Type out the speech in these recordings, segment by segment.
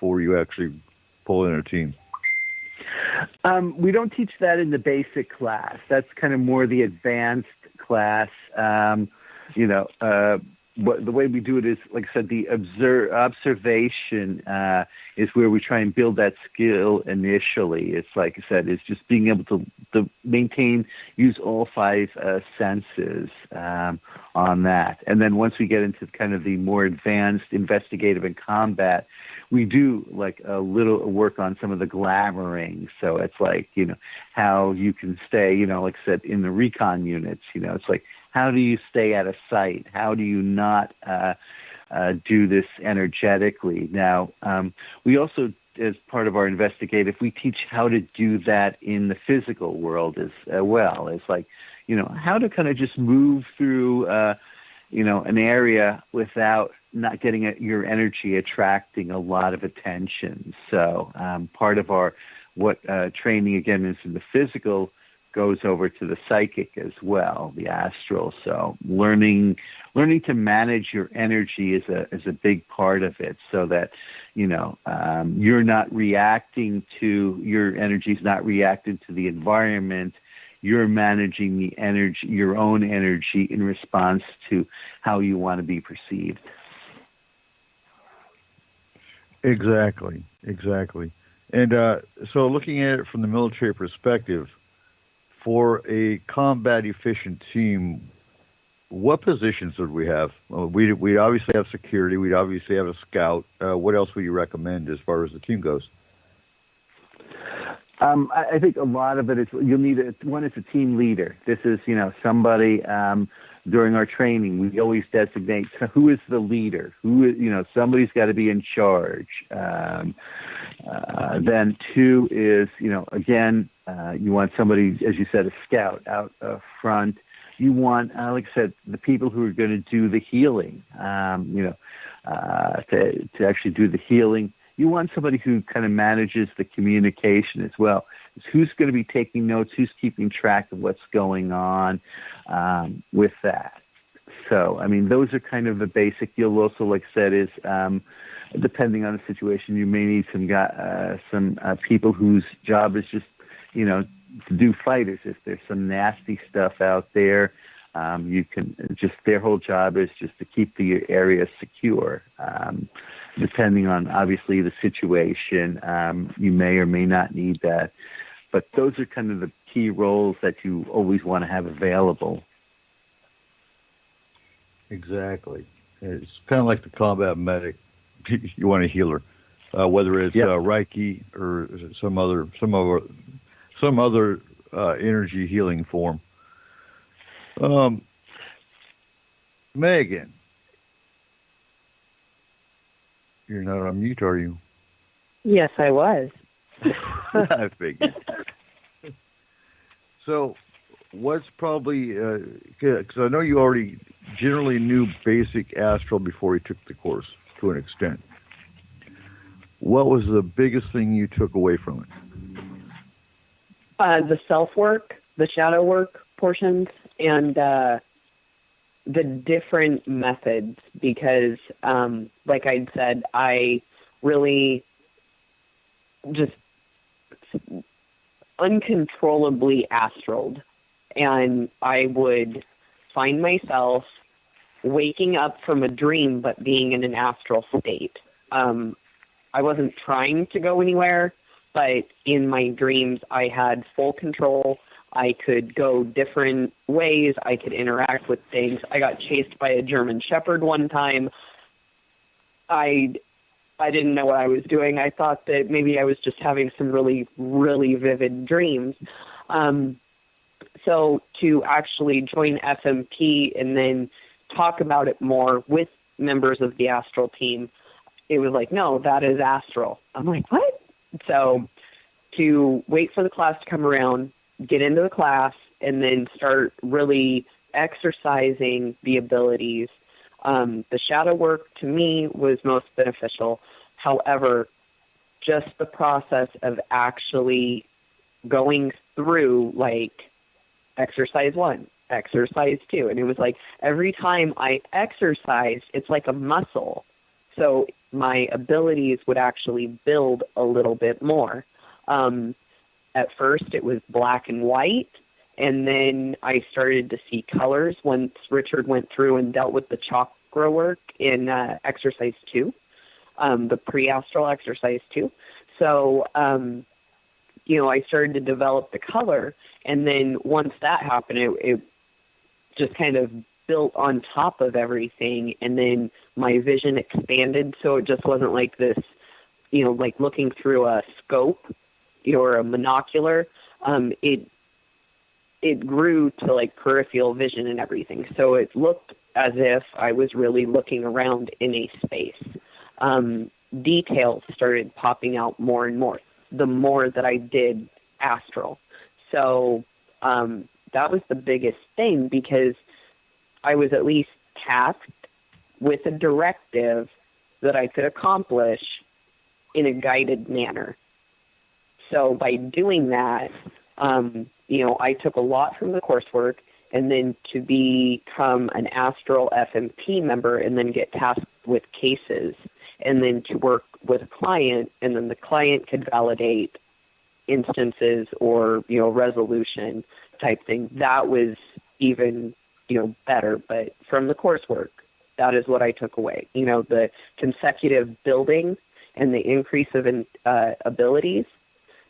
before you actually pull in a team? We don't teach that in the basic class. That's kind of more the advanced class. You know, the way we do it is, like I said, the observation is where we try and build that skill initially. It's like I said, it's just being able to maintain, use all five senses on that. And then once we get into kind of the more advanced investigative and combat, we do like a little work on some of the glamoring. So it's like, you know, how you can stay, you know, like I said, in the recon units, you know, it's like, how do you stay out of sight? How do you not do this energetically? Now, we also, as part of our investigative, we teach how to do that in the physical world as well. It's like, you know, how to kind of just move through, you know, an area without not getting your energy attracting a lot of attention. So part of our training, again, is in the physical, goes over to the psychic as well, the astral. So learning to manage your energy is a big part of it, so that, you know, you're not reacting to, your energy's not reacting to the environment. You're managing the energy, your own energy, in response to how you want to be perceived. Exactly. And so looking at it from the military perspective, for a combat efficient team, what positions would we have? We obviously have security. We'd obviously have a scout. What else would you recommend as far as the team goes? I think a lot of it is you'll need one is a team leader. This is, you know, somebody during our training, we always designate who is the leader. Who is, you know, somebody's got to be in charge. Then two is, you know, again, you want somebody, as you said, a scout out front. You want, like I said, the people who are going to do the healing, you know, to actually do the healing. You want somebody who kind of manages the communication as well. It's who's going to be taking notes, who's keeping track of what's going on with that. So, I mean, those are kind of the basic. You'll also, like I said, is depending on the situation, you may need some people whose job is just, you know, to do fighters. If there's some nasty stuff out there, you can just, their whole job is just to keep the area secure. Depending on, obviously, the situation, you may or may not need that. But those are kind of the key roles that you always want to have available. Exactly. It's kind of like the combat medic. You want a healer, whether it's Reiki or some other energy healing form. Megan, you're not on mute, are you? Yes, I was. I figured. So, what's probably, because I know you already generally knew basic astral before you took the course to an extent. What was the biggest thing you took away from it? The self-work, the shadow work portions, and the different methods, because, like I'd said, I really just uncontrollably astraled, and I would find myself waking up from a dream but being in an astral state. I wasn't trying to go anywhere, but in my dreams I had full control. I could go different ways. I could interact with things. I got chased by a German Shepherd one time. I didn't know what I was doing. I thought that maybe I was just having some really, really vivid dreams. So to actually join FMP and then talk about it more with members of the astral team, it was like, no, that is astral. I'm like, what? So to wait for the class to come around, get into the class, and then start really exercising the abilities. The shadow work, to me, was most beneficial. However, just the process of actually going through, like, exercise 1, exercise 2. And it was like every time I exercised, it's like a muscle. So my abilities would actually build a little bit more. At first, it was black and white, and then I started to see colors once Richard went through and dealt with the chakra work in exercise 2, the pre-astral exercise 2. So, I started to develop the color, and then once that happened, it just kind of built on top of everything, and then my vision expanded, so it just wasn't like this, like looking through a scope, or a monocular. It grew to like peripheral vision and everything. So it looked as if I was really looking around in a space. Details started popping out more and more the more that I did astral. So that was the biggest thing, because I was at least tasked with a directive that I could accomplish in a guided manner. So by doing that, I took a lot from the coursework, and then to become an astral FMP member and then get tasked with cases, and then to work with a client, and then the client could validate instances or, resolution type thing. That was even, better. But from the coursework, that is what I took away. The consecutive building and the increase of abilities,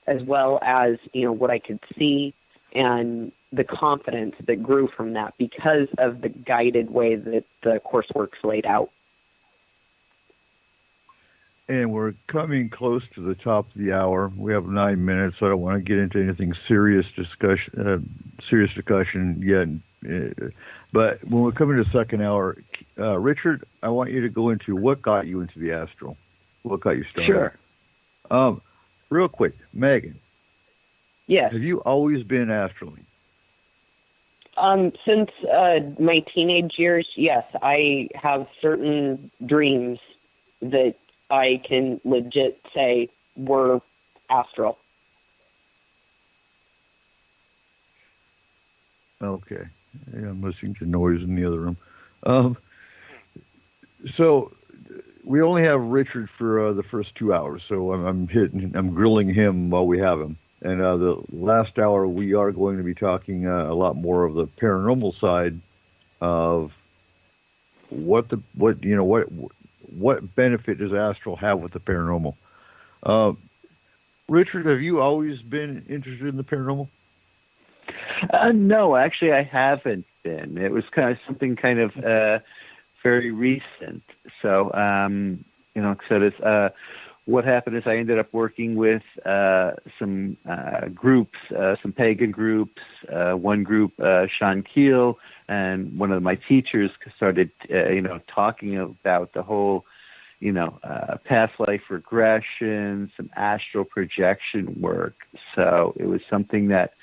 as well as, what I could see and the confidence that grew from that because of the guided way that the coursework's laid out. And we're coming close to the top of the hour. We have 9 minutes, so I don't want to get into anything serious discussion yet. But when we're coming to the second hour, Richard, I want you to go into what got you into the astral. What got you started? Sure. Real quick, Megan. Yes. Have you always been astrally? Since my teenage years, yes. I have certain dreams that I can legit say were astral. Okay. Yeah, I'm listening to noise in the other room. So we only have Richard for the first 2 hours, so I'm grilling him while we have him. And the last hour, we are going to be talking a lot more of the paranormal side of what benefit does astral have with the paranormal. Richard, have you always been interested in the paranormal? No, actually, I haven't been. It was kind of something very recent. So, what happened is I ended up working with some groups, some pagan groups. One group, Sean Keel, and one of my teachers started, talking about the whole, past life regression, some astral projection work. So it was something that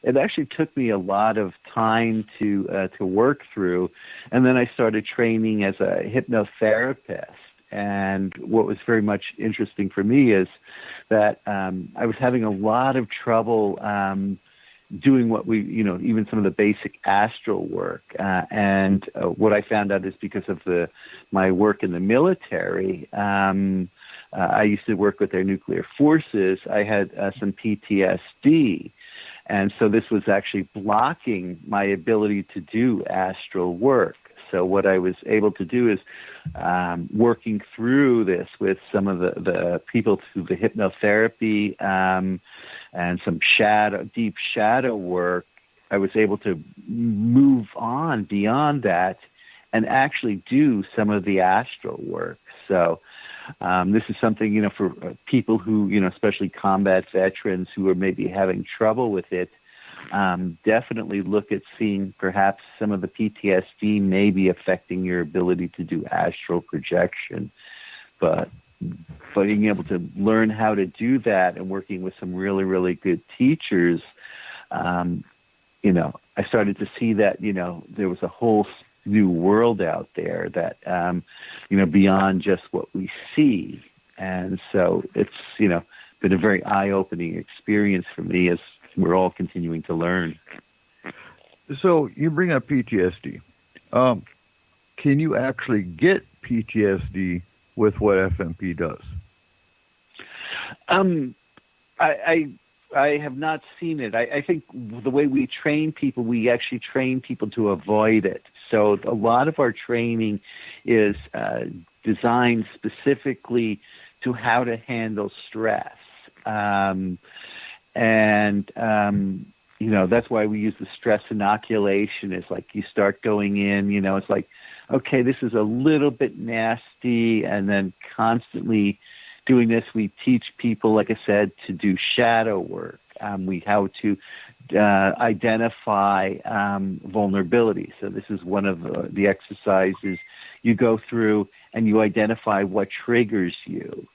it actually took me a lot of time to work through, and then I started training as a hypnotherapist. And what was very much interesting for me is that I was having a lot of trouble doing what even some of the basic astral work. And what I found out is because of my work in the military. I used to work with their nuclear forces. I had some PTSD. And so this was actually blocking my ability to do astral work. So what I was able to do is working through this with some of the people through the hypnotherapy and some deep shadow work, I was able to move on beyond that and actually do some of the astral work. So this is something, for people who, especially combat veterans who are maybe having trouble with it, definitely look at seeing perhaps some of the PTSD may be affecting your ability to do astral projection. But being able to learn how to do that and working with some really, really good teachers, I started to see that, there was a whole new world out there that, beyond just what we see. And so it's, been a very eye-opening experience for me as we're all continuing to learn. So you bring up PTSD. Can you actually get PTSD with what FMP does? I have not seen it. I think the way we train people, we actually train people to avoid it. So a lot of our training is designed specifically to how to handle stress. That's why we use the stress inoculation. It's like you start going in, it's like, okay, this is a little bit nasty, and then constantly doing this, we teach people, like I said, to do shadow work. How to identify vulnerability. So this is one of the exercises you go through, and you identify what triggers you,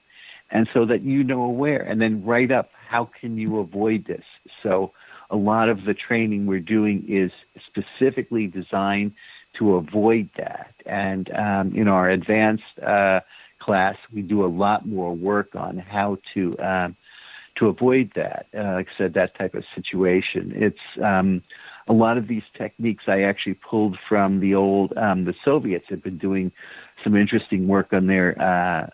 and so that where, and then write up how can you avoid this. So a lot of the training we're doing is specifically designed to avoid that. And in our advanced class, we do a lot more work on how to avoid that. Like I said, that type of situation. It's a lot of these techniques I actually pulled from the Soviets had been doing some interesting work on their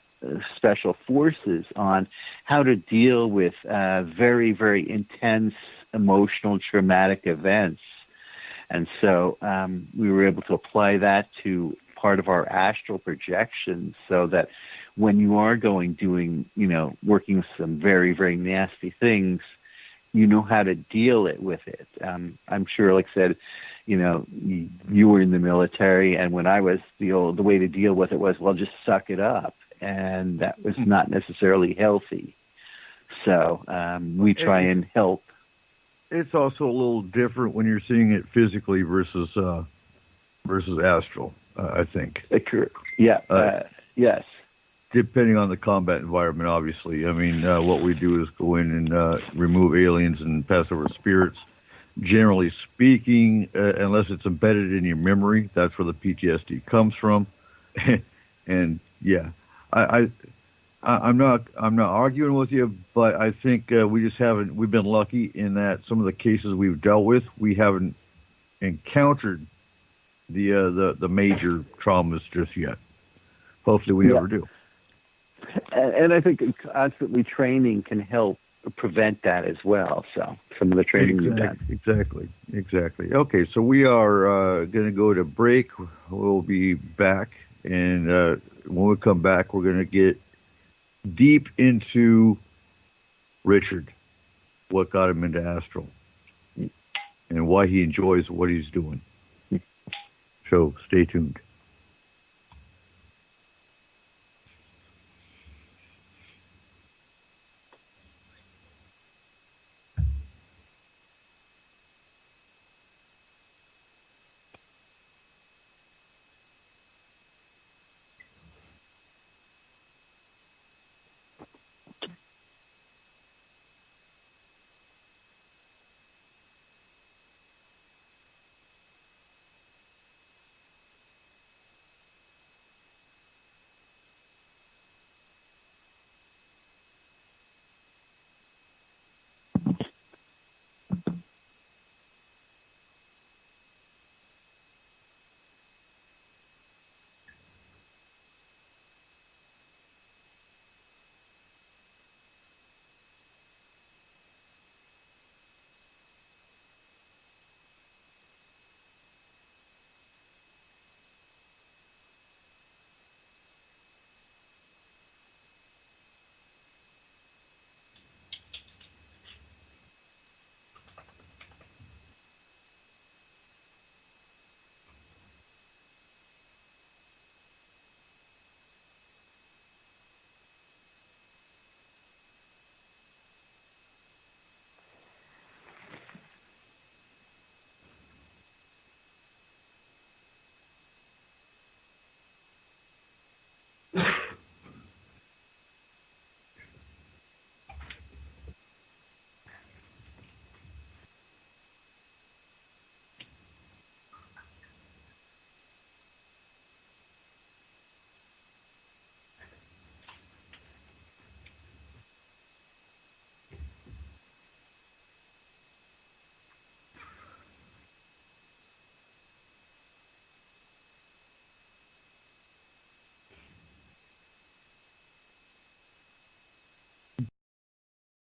special forces on how to deal with very, very intense emotional traumatic events. And so we were able to apply that to part of our astral projections, so that when you are working with some very, very nasty things, you know how to deal with it. I'm sure, like I said, you were in the military, and when I was, the way to deal with it was, well, just suck it up. And that was not necessarily healthy. So we try and help. It's also a little different when you're seeing it physically versus astral, I think. Yeah. Yes. Depending on the combat environment, obviously. I mean, what we do is go in and remove aliens and pass over spirits. Generally speaking, unless it's embedded in your memory, that's where the PTSD comes from. And yeah, I'm not arguing with you, but I think we've been lucky in that some of the cases we've dealt with, we haven't encountered the major traumas just yet. Hopefully we never do. And I think constantly training can help prevent that as well. So some of the training we've done. Exactly. Okay, so we are going to go to break. We'll be back, and when we come back, we're going to get deep into Richard, what got him into astral, and why he enjoys what he's doing. So stay tuned.